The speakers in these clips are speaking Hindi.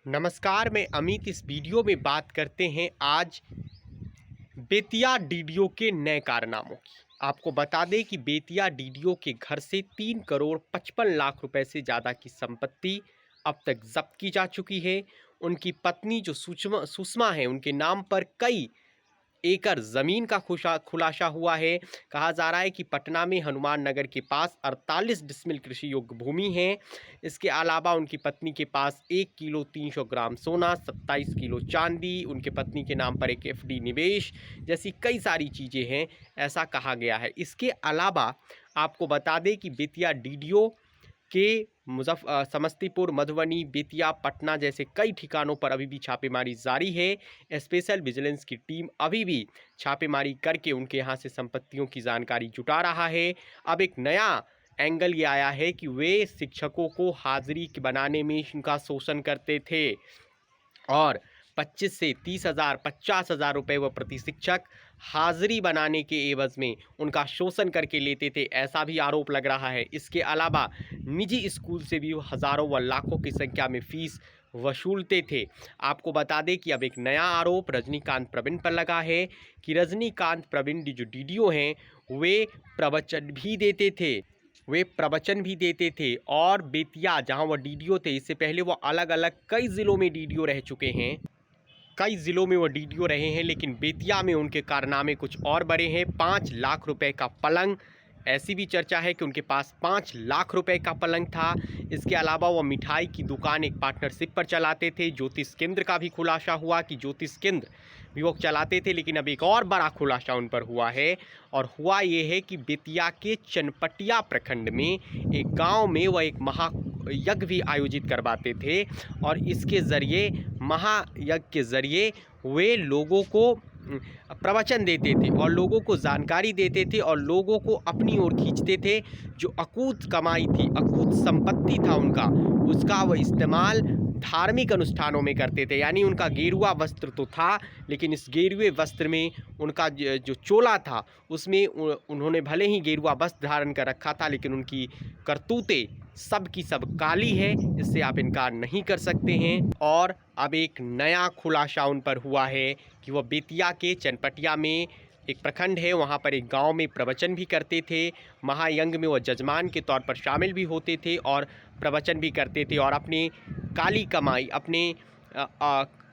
नमस्कार, मैं अमित। इस वीडियो में बात करते हैं आज बेतिया डीडीओ के नए कारनामों की। आपको बता दें कि बेतिया डीडीओ के घर से 3 करोड़ 55 लाख रुपए से ज़्यादा की संपत्ति अब तक जब्त की जा चुकी है। उनकी पत्नी जो सुषमा है, उनके नाम पर कई एकड़ जमीन का खुलासा हुआ है। कहा जा रहा है कि पटना में हनुमान नगर के पास 48 डिसमिल कृषि योग्य भूमि है। इसके अलावा उनकी पत्नी के पास 1 किलो 300 ग्राम सोना, 27 किलो चांदी, उनके पत्नी के नाम पर एक एफडी निवेश जैसी कई सारी चीज़ें हैं, ऐसा कहा गया है। इसके अलावा आपको बता दें कि बेतिया डीडीओ के समस्तीपुर, मधुबनी, बेतिया, पटना जैसे कई ठिकानों पर अभी भी छापेमारी जारी है। स्पेशल विजिलेंस की टीम अभी भी छापेमारी करके उनके यहाँ से संपत्तियों की जानकारी जुटा रहा है। अब एक नया एंगल ये आया है कि वे शिक्षकों को हाजिरी बनाने में उनका शोषण करते थे और 25 से 30,000 50,000 रुपये वह प्रति शिक्षक हाजिरी बनाने के एवज में उनका शोषण करके लेते थे, ऐसा भी आरोप लग रहा है। इसके अलावा निजी स्कूल से भी हज़ारों व लाखों की संख्या में फीस वसूलते थे। आपको बता दें कि अब एक नया आरोप रजनीकांत प्रवीण पर लगा है कि रजनीकांत प्रवीण जो डीडीओ हैं, वे प्रवचन भी देते थे और बेतिया जहां वह डीडीओ थे, इससे पहले वो अलग अलग कई ज़िलों में डीडीओ रह चुके हैं। कई ज़िलों में वो डीडीओ रहे हैं, लेकिन बेतिया में उनके कारनामे कुछ और बड़े हैं। 5 लाख रुपए का पलंग, ऐसी भी चर्चा है कि उनके पास 5 लाख रुपए का पलंग था। इसके अलावा वो मिठाई की दुकान एक पार्टनरशिप पर चलाते थे। ज्योतिष केंद्र का भी खुलासा हुआ कि ज्योतिष केंद्र भी वो चलाते थे, लेकिन अब एक और बड़ा खुलासा उन पर हुआ है और हुआ ये है कि बेतिया के चनपटिया प्रखंड में एक गाँव में वह एक महायज्ञ भी आयोजित करवाते थे और इसके ज़रिए, महायज्ञ के ज़रिए वे लोगों को प्रवचन देते थे और लोगों को जानकारी देते थे और लोगों को अपनी ओर खींचते थे। जो अकूत कमाई थी, अकूत संपत्ति था उनका, उसका वह इस्तेमाल धार्मिक अनुष्ठानों में करते थे। यानी उनका गेरुआ वस्त्र तो था, लेकिन इस गेरुए वस्त्र में उनका जो चोला था, उसमें उन्होंने भले ही गेरुआ वस्त्र धारण कर रखा था, लेकिन उनकी करतूतें सब की सब काली है, इससे आप इनकार नहीं कर सकते हैं। और अब एक नया खुलासा उन पर हुआ है कि वह बेतिया के चनपटिया में एक प्रखंड है, वहाँ पर एक गांव में प्रवचन भी करते थे। महायज्ञ में वह जजमान के तौर पर शामिल भी होते थे और प्रवचन भी करते थे और अपने काली कमाई, अपने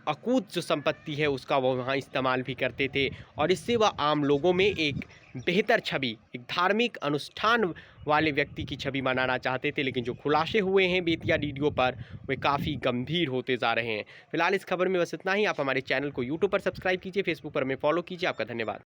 अकूत जो संपत्ति है उसका वो वहाँ इस्तेमाल भी करते थे और इससे वह आम लोगों में एक बेहतर छवि, एक धार्मिक अनुष्ठान वाले व्यक्ति की छवि बनाना चाहते थे। लेकिन जो खुलासे हुए हैं बेतिया डीडीओ पर, वे काफ़ी गंभीर होते जा रहे हैं। फिलहाल इस खबर में बस इतना ही। आप हमारे चैनल को यूट्यूब पर सब्सक्राइब कीजिए, फेसबुक पर हमें फॉलो कीजिए। आपका धन्यवाद।